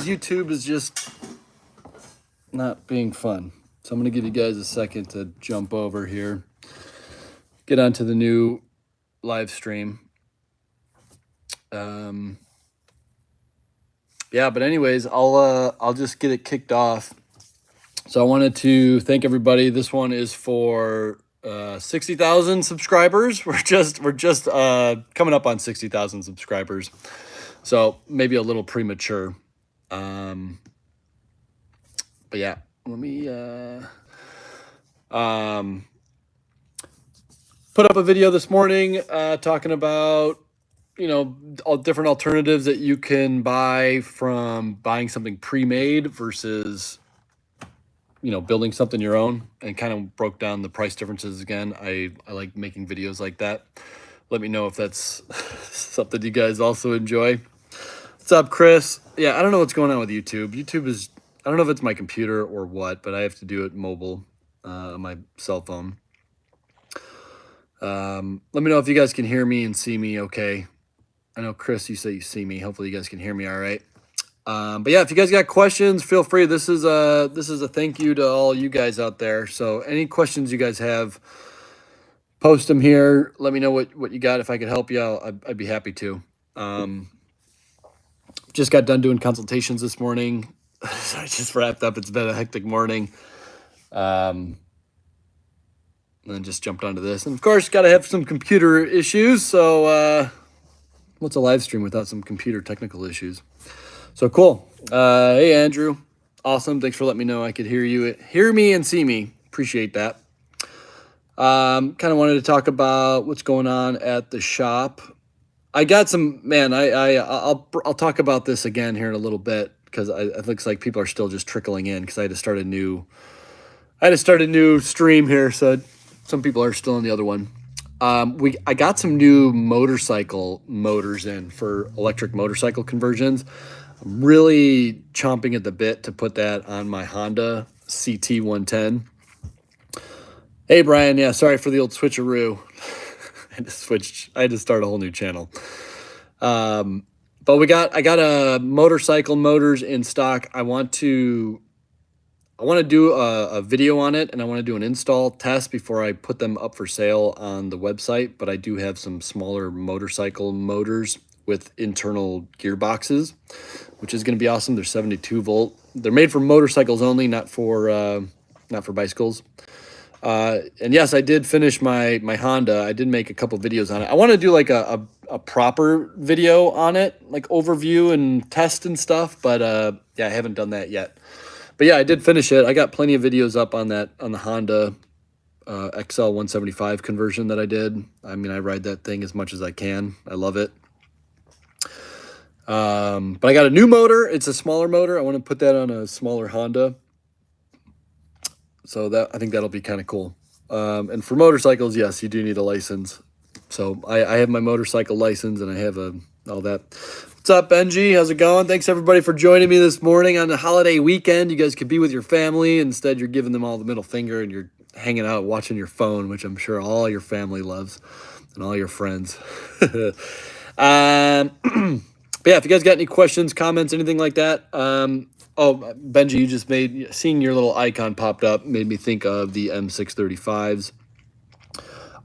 YouTube is just not being fun. So I'm going to give you guys a second to jump over here, get onto the new live stream. Yeah, but anyways, I'll just get it kicked off. So I wanted to thank everybody. This one is for 60,000 subscribers. We're just coming up on 60,000 subscribers. So maybe a little premature. But yeah, let me put up a video this morning talking about, all different alternatives that you can buy from buying something pre-made versus, building something your own, and kind of broke down the price differences again. I like making videos like that. Let me know if that's something you guys also enjoy. What's up, Chris? Yeah, I don't know what's going on with YouTube. YouTube is, I don't know if it's my computer or what, but I have to do it mobile on my cell phone. Let me know if you guys can hear me and see me okay. I know, Chris, you say you see me. Hopefully you guys can hear me all right. But yeah, if you guys got questions, feel free. This is a thank you to all you guys out there. So any questions you guys have, post them here. Let me know what you got. If I could help you out, I'd be happy to. Just got done doing consultations this morning. So I just wrapped up. It's been a hectic morning. And then just jumped onto this. And of course, got to have some computer issues. So what's a live stream without some computer technical issues? So cool. Hey, Andrew. Awesome. Thanks for letting me know I could hear me and see me. Appreciate that. Kind of wanted to talk about what's going on at the shop. I got some, man, I'll talk about this again here in a little bit, because it looks like people are still just trickling in, because I had to start a new stream here. So some people are still in the other one. I got some new motorcycle motors in for electric motorcycle conversions. I'm really chomping at the bit to put that on my Honda CT 110. Hey, Brian. Yeah, sorry for the old switcheroo. I had to start a whole new channel. But I got a motorcycle motors in stock. I want to do a video on it, and I want to do an install test before I put them up for sale on the website. But I do have some smaller motorcycle motors with internal gearboxes, which is going to be awesome. They're 72 volt. They're made for motorcycles only, not for bicycles. And yes, I did finish my Honda. I did make a couple videos on it. I want to do like a proper video on it, like overview and test and stuff. But yeah, I haven't done that yet. But yeah, I did finish it. I got plenty of videos up on the Honda XL 175 conversion that I did. I mean, I ride that thing as much as I can. I love it. But I got a new motor. It's a smaller motor. I want to put that on a smaller Honda. So I think that'll be kind of cool. And for motorcycles, yes, you do need a license. So I have my motorcycle license, and I have all that. What's up, Benji? How's it going? Thanks, everybody, for joining me this morning on the holiday weekend. You guys could be with your family. Instead, you're giving them all the middle finger, and you're hanging out watching your phone, which I'm sure all your family loves, and all your friends. But yeah, if you guys got any questions, comments, anything like that. Oh, Benji, you just seeing your little icon popped up made me think of the M635s.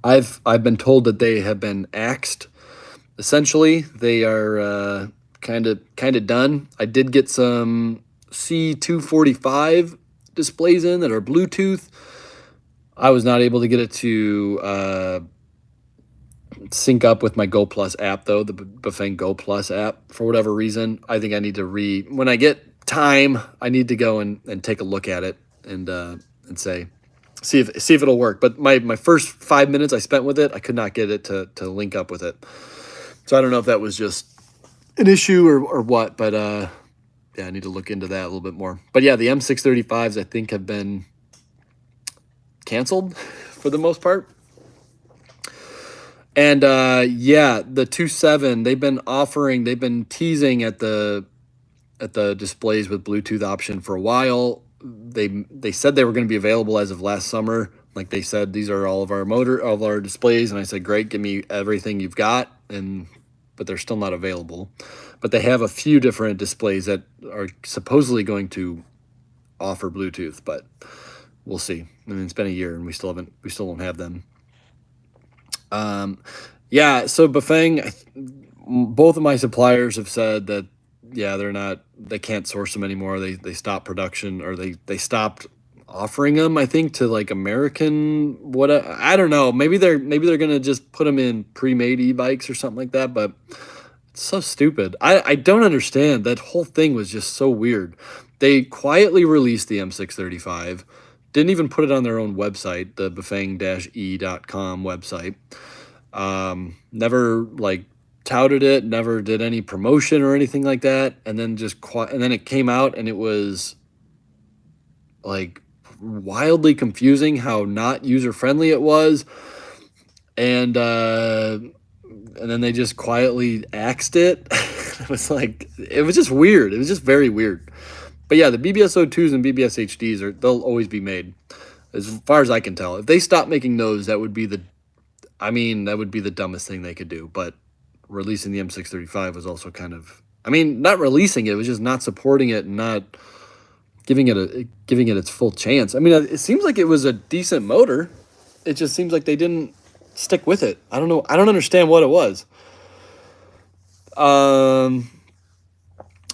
I've been told that they have been axed. Essentially, they are kind of done. I did get some C245 displays in that are Bluetooth. I was not able to get it to sync up with my Go Plus app, though, the Bafang Go Plus app, for whatever reason. I think I need to when I get time, I need to go and take a look at it and see if it'll work. But my first 5 minutes I spent with it, I could not get it to link up with it. So I don't know if that was just an issue or what, but yeah, I need to look into that a little bit more. But yeah, the M635s I think have been canceled for the most part. And yeah, the 2.7, they've been teasing at the displays with Bluetooth option for a while. They said they were going to be available as of last summer. Like they said, these are all of our displays, and I said, great, give me everything you've got, but they're still not available. but they have a few different displays that are supposedly going to offer Bluetooth, but we'll see. I mean, it's been a year and we still don't have them. Yeah, so Bafang, both of my suppliers have said that, yeah, they can't source them anymore. They stopped production, or they stopped offering them, I think, to like American, I don't know. Maybe they're gonna just put them in pre-made e-bikes or something like that, but it's so stupid. I don't understand. That whole thing was just so weird. They quietly released the M635, didn't even put it on their own website, the bafang-e.com website. Never like touted it, never did any promotion or anything like that, and then and then it came out and it was like wildly confusing how not user friendly it was, and then they just quietly axed it. It was just weird. It was just very weird. But yeah, the BBS02s and BBS HDs they'll always be made, as far as I can tell. If they stop making those, that would be the dumbest thing they could do. But releasing the M635 was also kind of, not releasing it, it was just not supporting it and not giving it its full chance. It seems like it was a decent motor. It just seems like they didn't stick with it. I don't know. I don't understand what it was.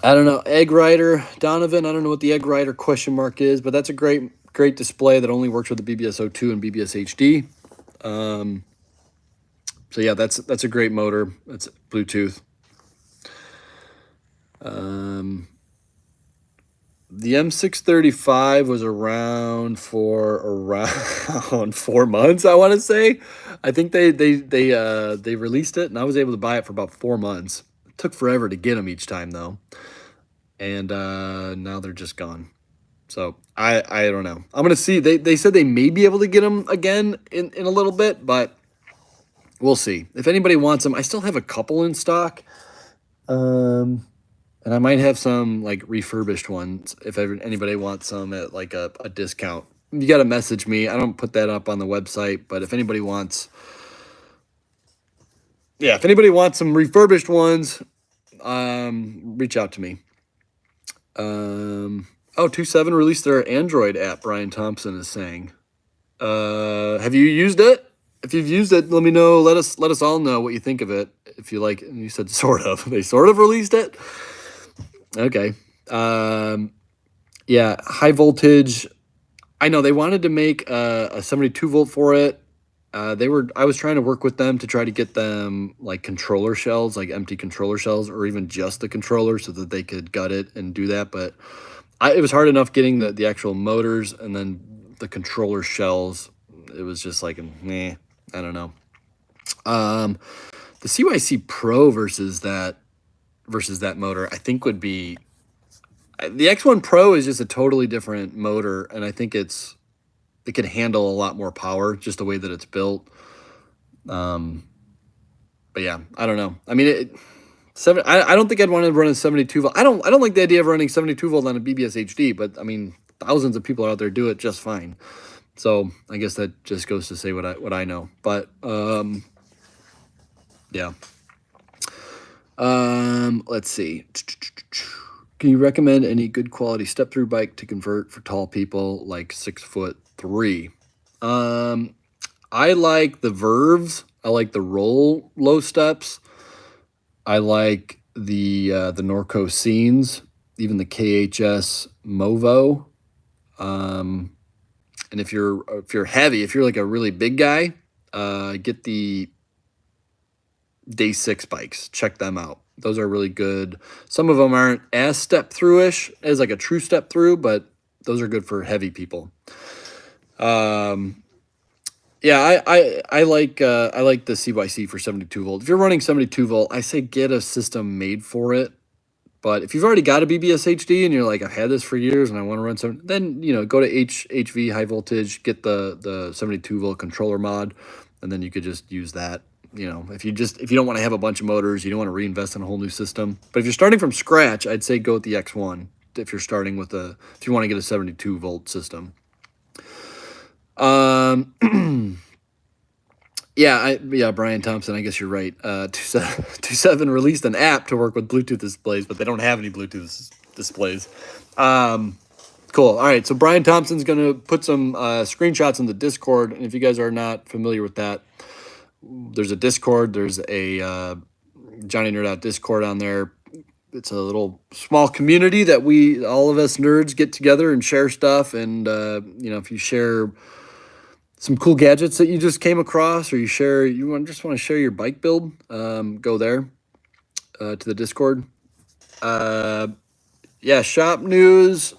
I don't know. Egg Rider, Donovan, I don't know what the Egg Rider question mark is, but that's a great display that only works with the BBS02 and BBS HD. So yeah, that's a great motor. It's Bluetooth. The M635 was around for around 4 months, I want to say. I think they released it, and I was able to buy it for about 4 months. It took forever to get them each time, though. And now they're just gone. So I don't know. I'm gonna see. They said they may be able to get them again in a little bit, but we'll see. If anybody wants them, I still have a couple in stock. And I might have some like refurbished ones if anybody wants some at like a discount. You got to message me. I don't put that up on the website, but if anybody wants some refurbished ones, reach out to me. 27 released their Android app, Brian Thompson is saying. Have you used it? If you've used it, let me know. Let us all know what you think of it. If you like, and you said sort of. They sort of released it. Okay. Yeah, high voltage. I know they wanted to make a 72 volt for it. I was trying to work with them to try to get them like controller shells, like empty controller shells, or even just the controller so that they could gut it and do that. But it was hard enough getting the actual motors, and then the controller shells. It was just like, meh, I don't know. The CYC Pro versus that motor, I think would be, the X1 Pro is just a totally different motor, and I think it can handle a lot more power just the way that it's built. But yeah, I don't know. I don't think I'd want to run a 72 volt. I don't like the idea of running 72 volt on a BBS HD, but thousands of people out there do it just fine. So I guess that just goes to say what I know. But yeah. Let's see. Can you recommend any good quality step-through bike to convert for tall people like 6'3"? I like the Verves. I like the Roll low steps. I like the Norco Scenes, even the KHS Movo. And if you're heavy, if you're like a really big guy, get the Day 6 bikes. Check them out. Those are really good. Some of them aren't as step through-ish as like a true step through, but those are good for heavy people. Yeah, I like the CYC for 72 volt. If you're running 72 volt, I say get a system made for it. But if you've already got a BBS HD and you're like, I've had this for years and I want to run some, then go to HV high voltage, get the 72 volt controller mod, and then you could just use that. If you don't want to have a bunch of motors, you don't want to reinvest in a whole new system. But if you're starting from scratch, I'd say go with the X1 if you're starting with if you want to get a 72 volt system. Yeah, Brian Thompson. I guess you're right. 27 released an app to work with Bluetooth displays, but they don't have any Bluetooth displays. Um, cool. All right, so Brian Thompson's gonna put some screenshots in the Discord, and if you guys are not familiar with that, there's a Discord. There's a Johnny Nerd Out Discord on there. It's a little small community that we all of us nerds get together and share stuff. And if you share some cool gadgets that you just came across, or just want to share your bike build, go there to the Discord. Yeah, shop news.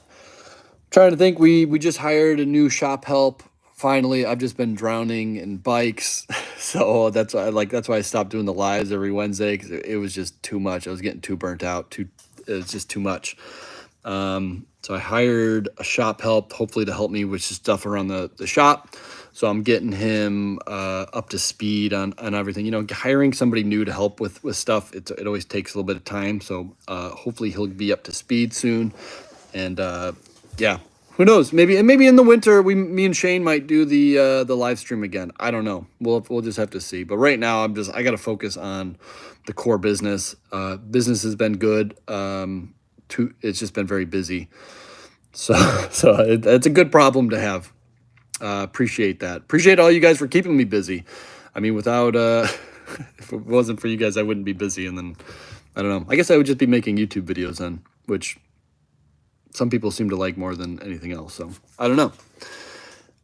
Trying to think, we just hired a new shop help. Finally, I've just been drowning in bikes, so that's why I stopped doing the lives every Wednesday, because it was just too much. I was getting too burnt out. It was just too much. So I hired a shop help, hopefully to help me with stuff around the shop. So I'm getting him up to speed on everything. Hiring somebody new to help with stuff, it always takes a little bit of time. So hopefully he'll be up to speed soon. And yeah, who knows? Maybe in the winter, me and Shane might do the live stream again. I don't know. We'll just have to see. But right now, I got to focus on the core business. Business has been good. It's just been very busy. So it's a good problem to have. Appreciate that. Appreciate all you guys for keeping me busy. I mean, without if it wasn't for you guys, I wouldn't be busy. And then I don't know. I guess I would just be making YouTube videos then, which some people seem to like more than anything else. So I don't know.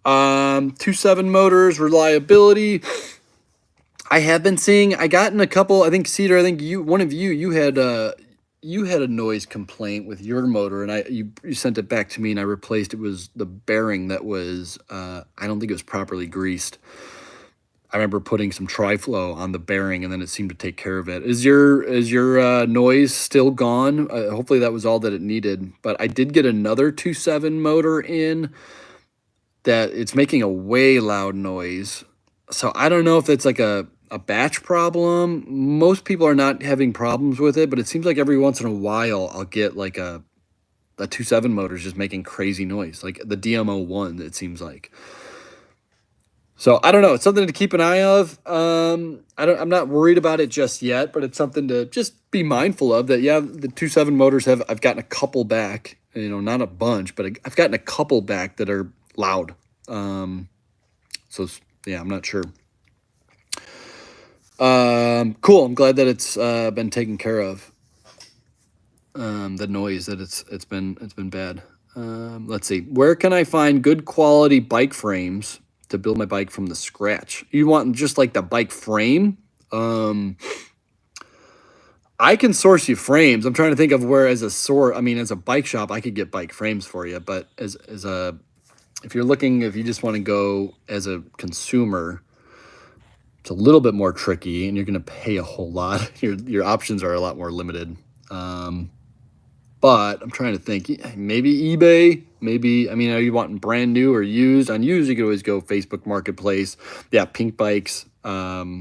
2.7 motors, reliability. I have been seeing. I got in a couple. I think Cedar. I think one of you had a noise complaint with your motor, and you sent it back to me, and I replaced it. Was the bearing that was I don't think it was properly greased. I remember putting some Tri-Flow on the bearing, and then it seemed to take care of it. Is your noise still gone? Hopefully that was all that it needed. But I did get another 2.7 motor in that it's making a way loud noise. So I don't know if it's like a batch problem. Most people are not having problems with it, but it seems like every once in a while I'll get like a 2.7 motor is just making crazy noise, like the DMO1, it seems like. So I don't know. It's something to keep an eye of. I'm not worried about it just yet, but it's something to just be mindful of. That yeah, the 2.7 motors I've gotten a couple back. Not a bunch, but I've gotten a couple back that are loud. So yeah, I'm not sure. Cool. I'm glad that it's been taken care of. The noise that it's been bad. Let's see. Where can I find good quality bike frames to build my bike from the scratch? You want just like the bike frame? I can source you frames. I'm trying to think of where as a bike shop, I could get bike frames for you. But if you just want to go as a consumer, it's a little bit more tricky, and you're going to pay a whole lot. Your options are a lot more limited. But I'm trying to think, maybe eBay, are you wanting brand new or used? On used, you could always go Facebook Marketplace. Yeah, Pink Bikes, eBay,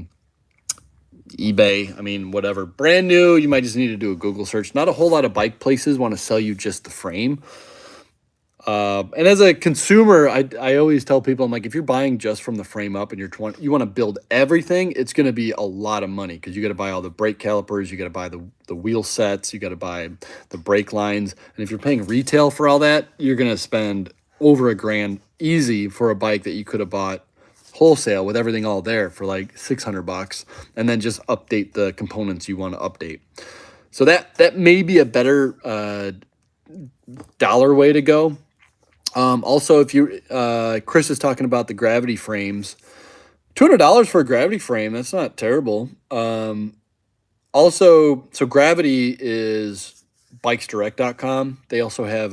whatever. Brand new, you might just need to do a Google search. Not a whole lot of bike places want to sell you just the frame. And as a consumer, I always tell people, I'm like, if you're buying just from the frame up and you want to build everything, it's going to be a lot of money, because you got to buy all the brake calipers, you got to buy the wheel sets, you got to buy the brake lines. And if you're paying retail for all that, you're going to spend over $1,000 easy for a bike that you could have bought wholesale with everything all there for like $600, and then just update the components you want to update. So that may be a better dollar way to go. Also, if Chris is talking about the gravity frames, $200 for a gravity frame, that's not terrible. Also, so Gravity is bikesdirect.com. They also have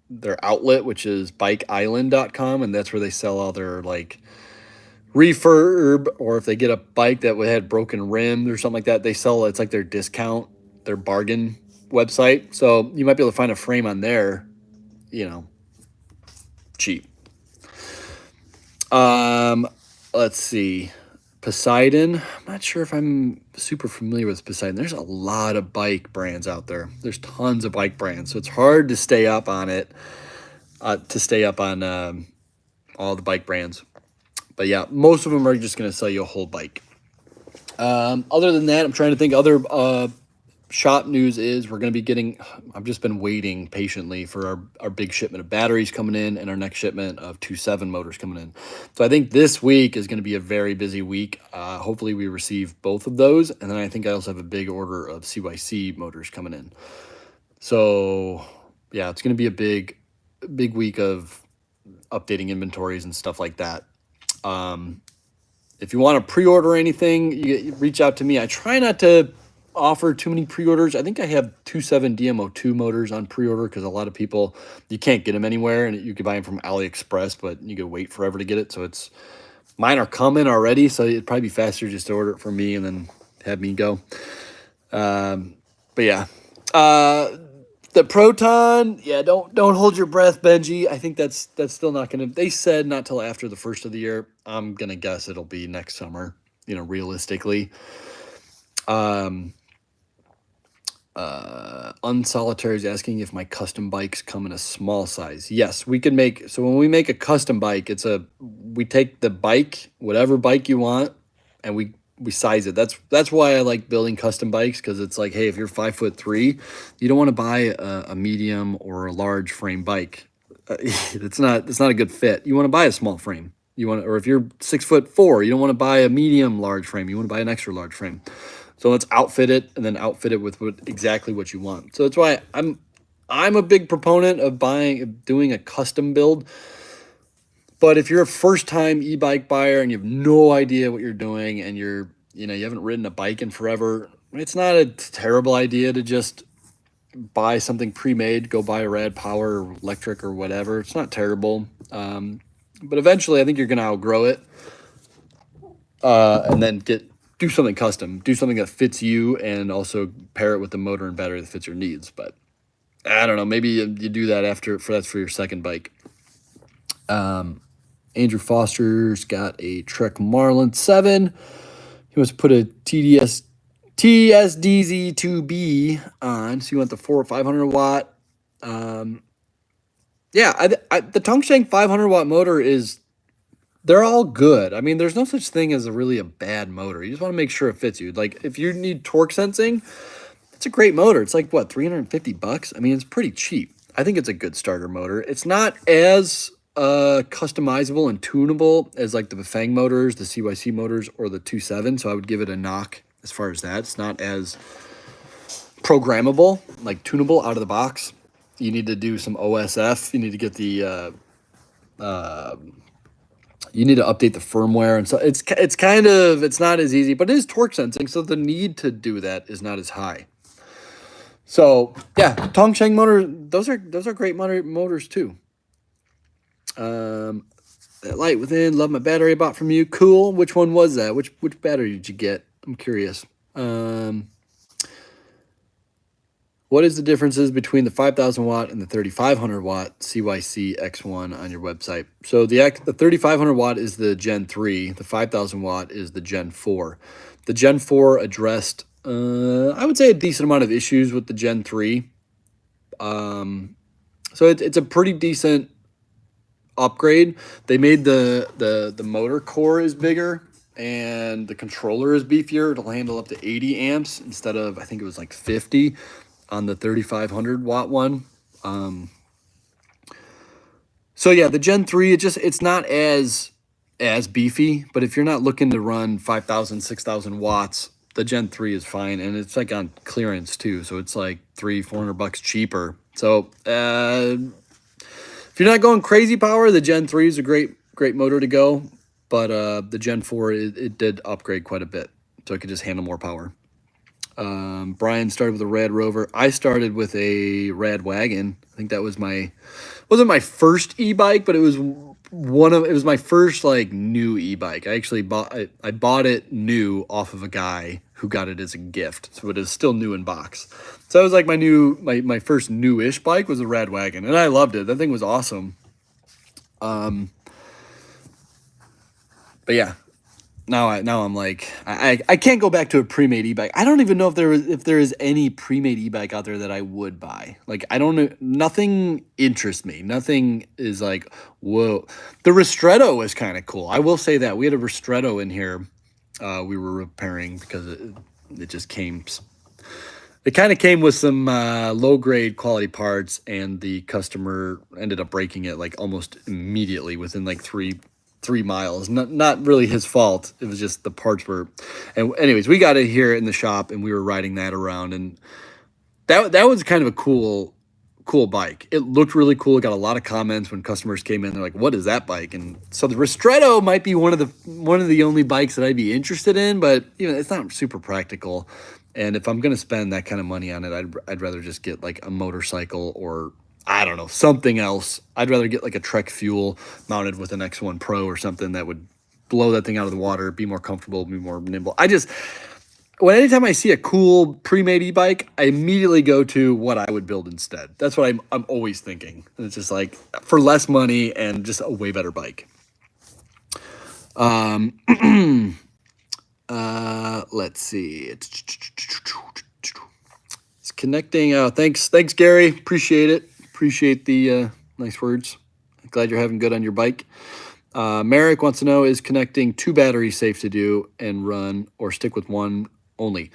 their outlet, which is bikeisland.com, and that's where they sell all their like refurb, or if they get a bike that had broken rims or something like that, they sell it's like their discount, their bargain website. So you might be able to find a frame on there, cheap. Let's see. Poseidon. I'm not sure if I'm super familiar with Poseidon. There's a lot of bike brands out there. There's tons of bike brands, so it's hard to stay up on it. To stay up on all the bike brands. But yeah, most of them are just going to sell you a whole bike. Other than that, I'm trying to think other shop news is we're going to be getting, I've just been waiting patiently for our big shipment of batteries coming in and our next shipment of 2.7 motors coming in. So I think this week is going to be a very busy week. Hopefully we receive both of those. And then I think I also have a big order of CYC motors coming in. So yeah, it's going to be a big week of updating inventories and stuff like that. If you want to pre-order anything, you reach out to me. I try not to offer too many pre-orders. I think I have 2.7 DMO2 motors on pre-order because a lot of people, you can't get them anywhere, and you can buy them from AliExpress, but you gotta wait forever to get it. So mine are coming already, so it'd probably be faster just to order it from me and then have me go. But yeah, the Proton, yeah, don't hold your breath, Benji. I think that's still not gonna. They said not till after the first of the year. I'm gonna guess it'll be next summer. Realistically. Unsolitary is asking if my custom bikes come in a small size. Yes, we can make. So when we make a custom bike, we take the bike, whatever bike you want, and we size it. That's why I like building custom bikes, because it's like, hey, if you're 5'3", you don't want to buy a medium or a large frame bike. It's not a good fit. You want to buy a small frame. Or if you're 6'4", you don't want to buy a medium large frame. You want to buy an extra large frame. So let's outfit it and then outfit it with exactly what you want. So that's why I'm a big proponent of doing a custom build. But if you're a first-time e-bike buyer and you have no idea what you're doing and you haven't ridden a bike in forever, it's not a terrible idea to just buy something pre-made, go buy a Rad Power or electric or whatever. It's not terrible. But eventually I think you're going to outgrow it. And then do something custom, do something that fits you, and also pair it with the motor and battery that fits your needs. But I don't know, maybe you do that that's for your second bike. Andrew Foster's got a Trek Marlin 7. He wants to put a TSDZ2B on, so you want the 4 or 500 watt. The Tongshank 500 watt motor they're all good. I mean, there's no such thing as a bad motor. You just want to make sure it fits you. Like, if you need torque sensing, it's a great motor. It's like, what, $350? I mean, it's pretty cheap. I think it's a good starter motor. It's not as customizable and tunable as like the Bafang motors, the CYC motors, or the 2.7. So I would give it a knock as far as that. It's not as programmable, like tunable out of the box. You need to do some OSF. You need to get you need to update the firmware, and so it's not as easy, but it is torque sensing, so the need to do that is not as high. So yeah, Tongshank motor, those are great motors too. That light within, love my battery I bought from you. Cool. Which one was that? Which battery did you get? I'm curious. What is the differences between the 5,000 watt and the 3,500 watt CYC X1 on your website? So the 3,500 watt is the Gen 3. The 5,000 watt is the Gen 4. The Gen 4 addressed, I would say, a decent amount of issues with the Gen 3. So it's a pretty decent upgrade. They made the motor core is bigger and the controller is beefier. It'll handle up to 80 amps instead of, I think it was like 50 on the 3,500 watt one. So yeah, the Gen 3, it's not as beefy, but if you're not looking to run 5,000, 6,000 watts, the Gen 3 is fine, and it's like on clearance too, so it's like $300-$400 cheaper. So if you're not going crazy power, the Gen 3 is a great motor to go, but the Gen 4 it did upgrade quite a bit, so it could just handle more power. Brian started with a Rad Rover. I started with a Rad Wagon. I think that wasn't my first e-bike, but it was my first like new e-bike. I actually bought it new off of a guy who got it as a gift, so it is still new in box. So it was like my first newish bike was a Rad Wagon, and I loved it. That thing was awesome. But yeah, now I'm like I can't go back to a pre-made e-bike. I don't even know if there is any pre-made e-bike out there that I would buy. Like I don't know, nothing interests me. Nothing is like, whoa. The Ristretto was kind of cool. I will say that we had a Ristretto in here. We were repairing because it just came. It kind of came with some low grade quality parts, and the customer ended up breaking it like almost immediately within like three miles. Not really his fault. It was just the parts were. And anyways, we got it here in the shop, and we were riding that around, and that was kind of a cool bike. It looked really cool. It got a lot of comments when customers came in. They're like, "What is that bike?" And so the Ristretto might be one of the only bikes that I'd be interested in, but it's not super practical. And if I'm gonna spend that kind of money on it, I'd rather just get like a motorcycle or I don't know, something else. I'd rather get like a Trek Fuel mounted with an X1 Pro or something that would blow that thing out of the water, be more comfortable, be more nimble. Anytime I see a cool pre-made e-bike, I immediately go to what I would build instead. That's what I'm always thinking. And it's just like for less money and just a way better bike. Let's see. It's connecting. Thanks, Gary. Appreciate it. Appreciate the nice words. Glad you're having good on your bike. Merrick wants to know, is connecting 2 batteries safe to do and run, or stick with one only?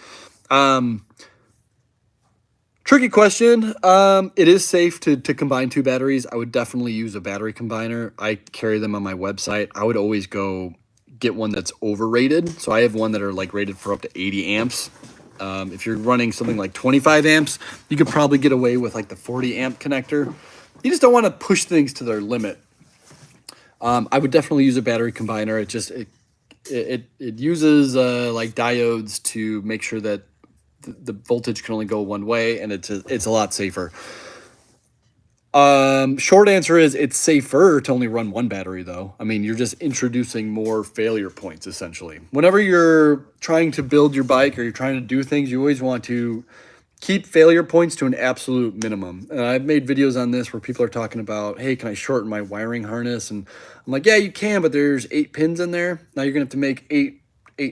Tricky question. It is safe to combine 2 batteries. I would definitely use a battery combiner. I carry them on my website. I would always go get one that's overrated. So I have one that are like rated for up to 80 amps. If you're running something like 25 amps, you could probably get away with like the 40 amp connector. You just don't want to push things to their limit. I would definitely use a battery combiner. It uses like diodes to make sure that the voltage can only go one way, and it's a lot safer. Short answer is it's safer to only run one battery, though. I mean, you're just introducing more failure points, essentially. Whenever you're trying to build your bike or you're trying to do things, you always want to keep failure points to an absolute minimum. And I've made videos on this where people are talking about, hey, can I shorten my wiring harness? And I'm like, yeah, you can, but there's 8 pins in there. Now you're going to have to make eight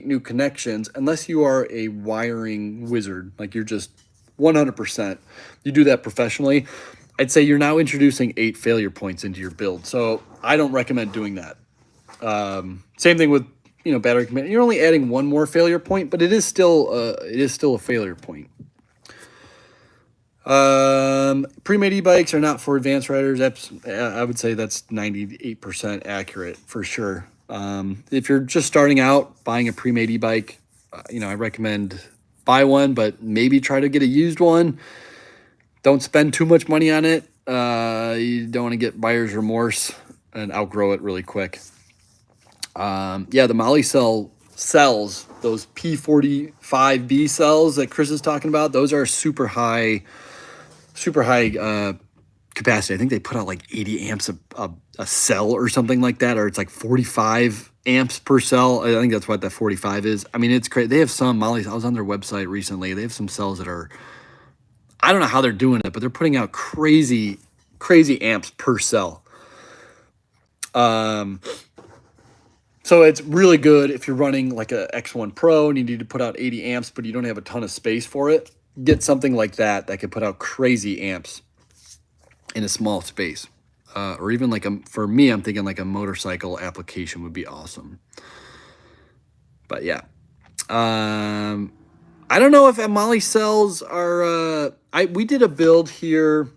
new connections, unless you are a wiring wizard. Like you're just 100%. You do that professionally. I'd say you're now introducing 8 failure points into your build. So I don't recommend doing that. Same thing with, battery command. You're only adding one more failure point, but it is still a failure point. Pre-made e-bikes are not for advanced riders. I would say that's 98% accurate for sure. If you're just starting out buying a pre-made e-bike, I recommend buy one, but maybe try to get a used one. Don't spend too much money on it. You don't want to get buyer's remorse and outgrow it really quick. The Molly cell cells, those P45B cells that Chris is talking about, those are super high capacity. I think they put out like 80 amps a cell or something like that, or it's like 45 amps per cell. I think that's what that 45 is. I mean, it's great. They have some Molly. I was on their website recently. They have some cells that are, I don't know how they're doing it, but they're putting out crazy amps per cell. So it's really good if you're running like a X1 Pro and you need to put out 80 amps, but you don't have a ton of space for it. Get something like that can put out crazy amps in a small space. Or even for me, I'm thinking like a motorcycle application would be awesome. But yeah. I don't know if Molly cells are, we did a build here.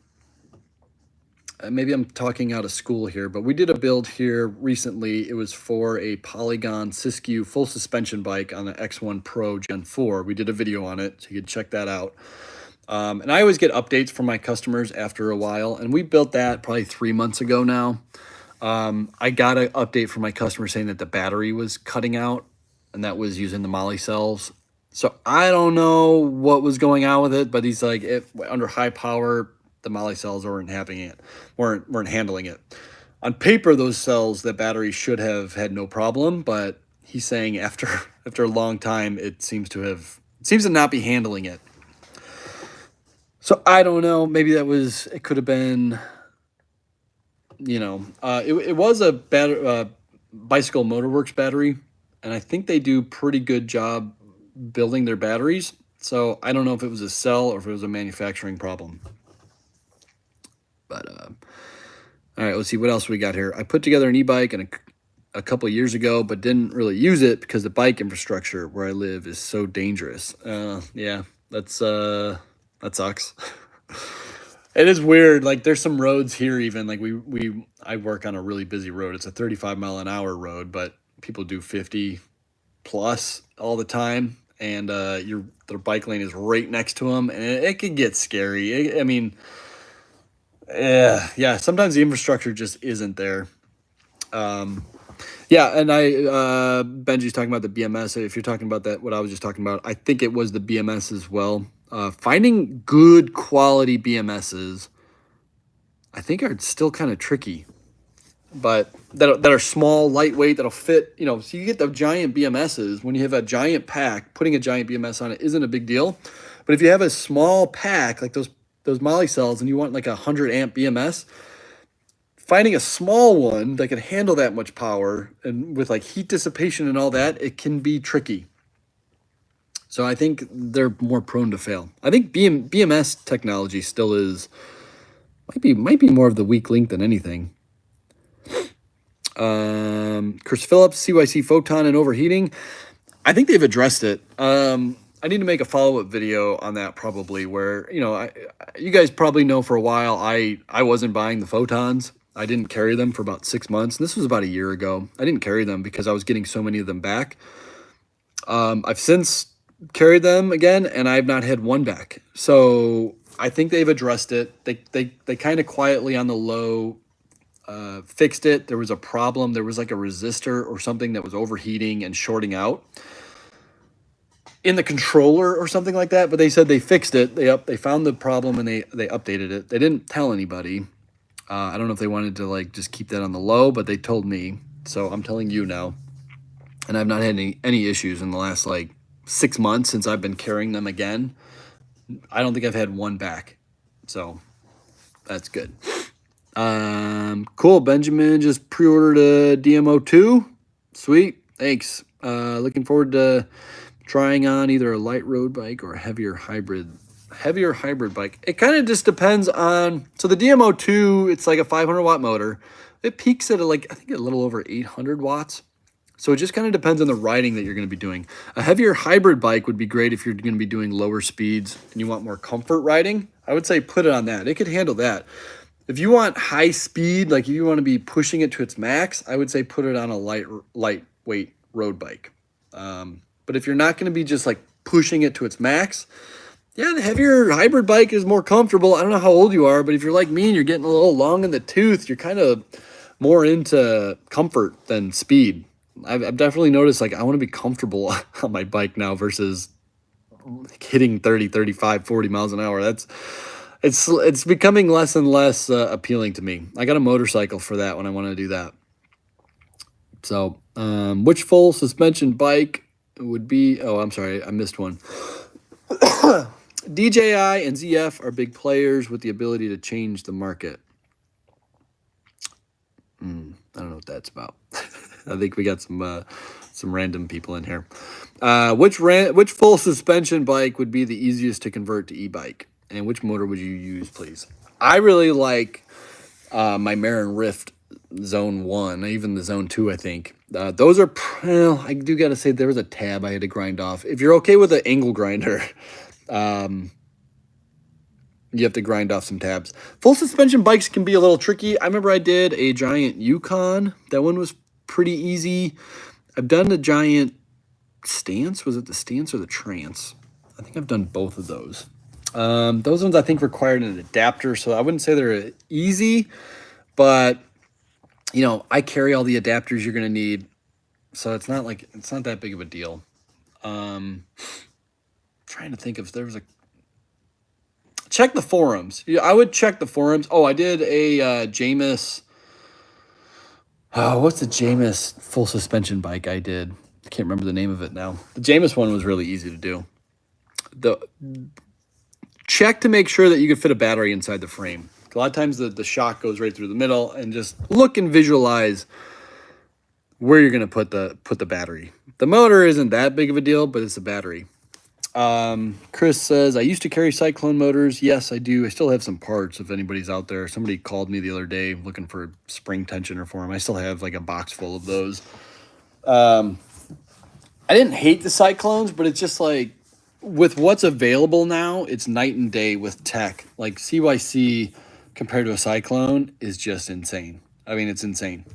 Maybe I'm talking out of school here, but we did a build here recently. It was for a Polygon Siskiyou full suspension bike on the X1 Pro Gen 4. We did a video on it, so you can check that out. And I always get updates from my customers after a while, and we built that probably 3 months ago now. I got an update from my customer saying that the battery was cutting out, and that was using the Molly cells. So I don't know what was going on with it, but he's like, under high power, the Molly cells weren't handling it. On paper, those cells, the battery should have had no problem, but he's saying after a long time, it seems to not be handling it. So I don't know. Maybe it could have been, it was a Bicycle Motorworks battery, and I think they do pretty good job building their batteries. So I don't know if it was a cell or if it was a manufacturing problem. But all right, let's see what else we got here. I put together an e-bike and a couple years ago, but didn't really use it because the bike infrastructure where I live is so dangerous. Yeah, that sucks. It is weird. Like there's some roads here, even like I work on a really busy road. It's a 35-mile-an-hour road, but people do 50 plus all the time, and their bike lane is right next to them, and it could get scary. I mean, yeah. Sometimes the infrastructure just isn't there. Yeah, and Benji's talking about the BMS. If you're talking about that, what I was just talking about, I think it was the BMS as well. Finding good quality BMSs, I think, are still kind of tricky, but that are small, lightweight, that'll fit. So you get the giant BMSs. When you have a giant pack, putting a giant BMS on it isn't a big deal. But if you have a small pack like those Molly cells, and you want like a 100-amp BMS, finding a small one that can handle that much power and with like heat dissipation and all that, it can be tricky. So I think they're more prone to fail. I think BMS technology still might be more of the weak link than anything. Chris Phillips, CYC photon and overheating. I think they've addressed it. I need to make a follow-up video on that probably, where, you guys probably know for a while I wasn't buying the photons. I didn't carry them for about 6 months. And this was about a year ago. I didn't carry them because I was getting so many of them back. I've since carried them again, and I've not had one back. So I think they've addressed it. They kind of quietly on the low fixed it. There was a problem. There was like a resistor or something that was overheating and shorting out in the controller or something like that. But they said they fixed it. They found the problem and they updated it. They didn't tell anybody. I don't know if they wanted to like just keep that on the low, but they told me. So I'm telling you now. And I've not had any issues in the last like 6 months since I've been carrying them again. I don't think I've had one back. So that's good. Cool. Benjamin just pre-ordered a DMO2. Sweet. Thanks. Looking forward to trying on either a light road bike or a heavier hybrid bike. It kind of just depends on, so the DMO2, it's like a 500 watt motor. It peaks at I think a little over 800 watts. So it just kind of depends on the riding that you're going to be doing. A heavier hybrid bike would be great if you're going to be doing lower speeds and you want more comfort riding. I would say put it on that. It could handle that. If you want high speed, like if you want to be pushing it to its max, I would say put it on a lightweight road bike. But if you're not going to be just like pushing it to its max, yeah, the heavier hybrid bike is more comfortable. I don't know how old you are, but if you're like me and you're getting a little long in the tooth, you're kind of more into comfort than speed. I've definitely noticed, like, I want to be comfortable on my bike now versus hitting 30, 35, 40 miles an hour. It's becoming less and less appealing to me. I got a motorcycle for that when I want to do that. So, which full suspension bike would be, oh, I'm sorry, I missed one. DJI and ZF are big players with the ability to change the market. I don't know what that's about. I think we got some random people in here. Which full suspension bike would be the easiest to convert to e-bike? And which motor would you use, please? I really like my Marin Rift Zone 1, even the Zone 2, I think. Those are, well, I do got to say there was a tab I had to grind off. If you're okay with the angle grinder, you have to grind off some tabs. Full suspension bikes can be a little tricky. I remember I did a Giant Yukon. That one was pretty easy. I've done the Giant Stance. Was it the Stance or the Trance? I think I've done both of those. Those ones I think required an adapter, so I wouldn't say they're easy, but I carry all the adapters you're gonna need, so it's not that big of a deal. Trying to think if there was check the forums. Yeah, I would check the forums. Oh, I did a Jamis. Oh, what's the Jamis full suspension bike I did? I can't remember the name of it now. The Jamis one was really easy to do. Check to make sure that you can fit a battery inside the frame. A lot of times the shock goes right through the middle, and just look and visualize where you're going to put the battery. The motor isn't that big of a deal, but it's the battery. Chris says, I used to carry Cyclone motors. Yes, I do. I still have some parts if anybody's out there. Somebody called me the other day looking for spring tensioner for them. I still have like a box full of those. I didn't hate the Cyclones, but it's just like with what's available now, it's night and day with tech. Like CYC compared to a Cyclone is just insane. I mean, it's insane,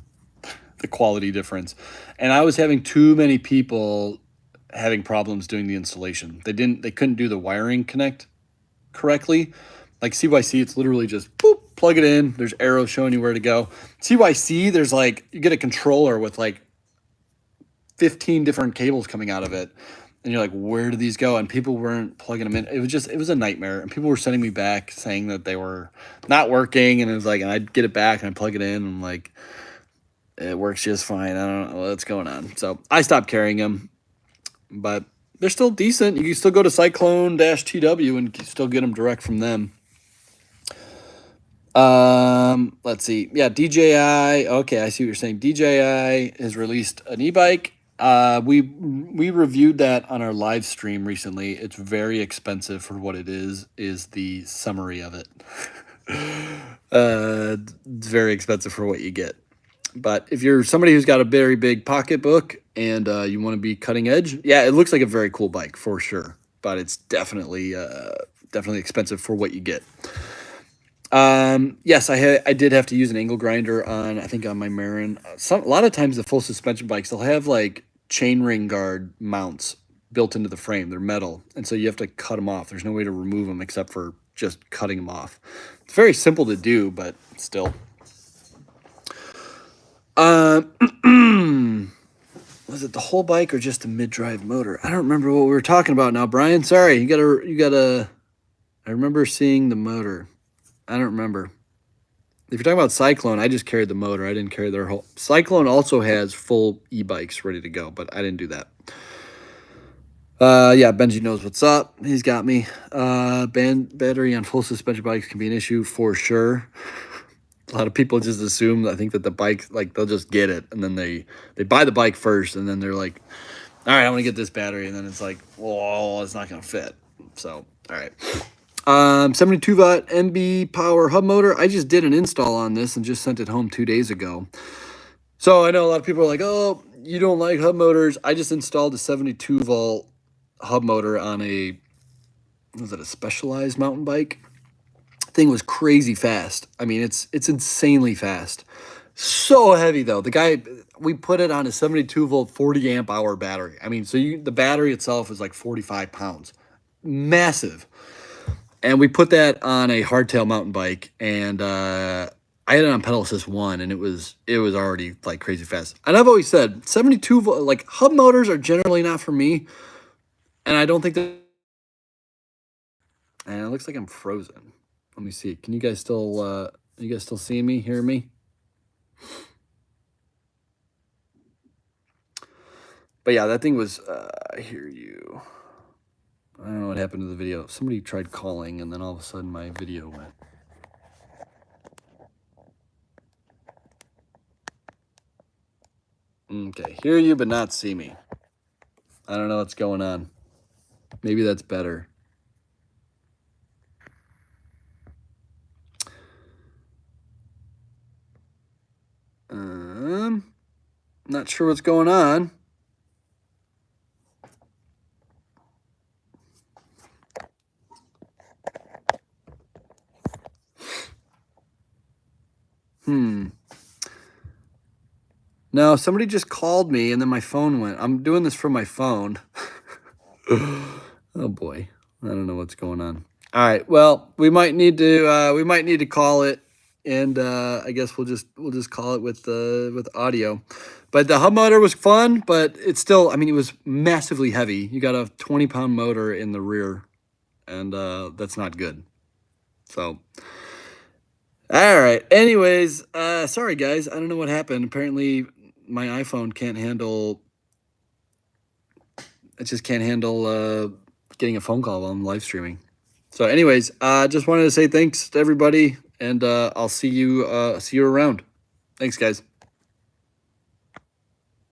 the quality difference. And I was having too many people having problems doing the installation. They couldn't do the wiring connect correctly. Like CYC, it's literally just boop, plug it in. There's arrows showing you where to go. CYC, there's like, you get a controller with like 15 different cables coming out of it. And you're like, where do these go? And people weren't plugging them in. It was a nightmare. And people were sending me back saying that they were not working. And it was like, and I'd get it back and I'd plug it in. And I'm like, it works just fine. I don't know what's going on. So I stopped carrying them, but they're still decent. You can still go to Cyclone-TW and still get them direct from them. Let's see. Yeah, DJI. Okay, I see what you're saying. DJI has released an e-bike. We reviewed that on our live stream recently. It's very expensive for what it is the summary of it. It's very expensive for what you get. But if you're somebody who's got a very big pocketbook and you want to be cutting edge, yeah, it looks like a very cool bike for sure. But it's definitely expensive for what you get. Yes, I did have to use an angle grinder on, I think on my Marin. A lot of times the full suspension bikes, they'll have like chain ring guard mounts built into the frame. They're metal. And so you have to cut them off. There's no way to remove them except for just cutting them off. It's very simple to do, but still. Was it the whole bike or just the mid-drive motor? I don't remember what we were talking about now, Brian. Sorry, you gotta. I remember seeing the motor. I don't remember. If you're talking about Cyclone, I just carried the motor. I didn't carry their whole. Cyclone also has full e-bikes ready to go, but I didn't do that. Yeah, Benji knows what's up. He's got me. Battery on full suspension bikes can be an issue for sure. A lot of people just assume, I think that the bike, like they'll just get it and then they buy the bike first and then they're like, all right, I want to get this battery. And then it's like, well, it's not going to fit. So, all right. 72 watt MB power hub motor. I just did an install on this and just sent it home 2 days ago. So I know a lot of people are like, oh, you don't like hub motors. I just installed a 72 volt hub motor on a Specialized mountain bike. Thing was crazy fast. I mean, it's insanely fast. So heavy though. The guy, we put it on a 72 volt 40 amp hour battery. I mean, so the battery itself is like 45 pounds. Massive. And we put that on a hardtail mountain bike, and I had it on pedal assist 1, and it was already like crazy fast. And I've always said 72 volt, like hub motors are generally not for me, and I don't think that. And it looks like I'm frozen. Let me see. Can you guys still see me, hear me? But yeah, that thing was, I hear you. I don't know what happened to the video. Somebody tried calling and then all of a sudden my video went. Okay, hear you but not see me. I don't know what's going on. Maybe that's better. Not sure what's going on. No, somebody just called me and then my phone went. I'm doing this from my phone. Oh boy. I don't know what's going on. All right. Well, we might need to call it, and I guess we'll just call it with audio. But the hub motor was fun, but it's still, I mean, it was massively heavy. You got a 20-pound motor in the rear, and that's not good. So, all right. Anyways, sorry guys. I don't know what happened. Apparently, my iPhone can't handle. It just can't handle getting a phone call while I'm live streaming. So, anyways, just wanted to say thanks to everybody, and I'll see you around. Thanks, guys.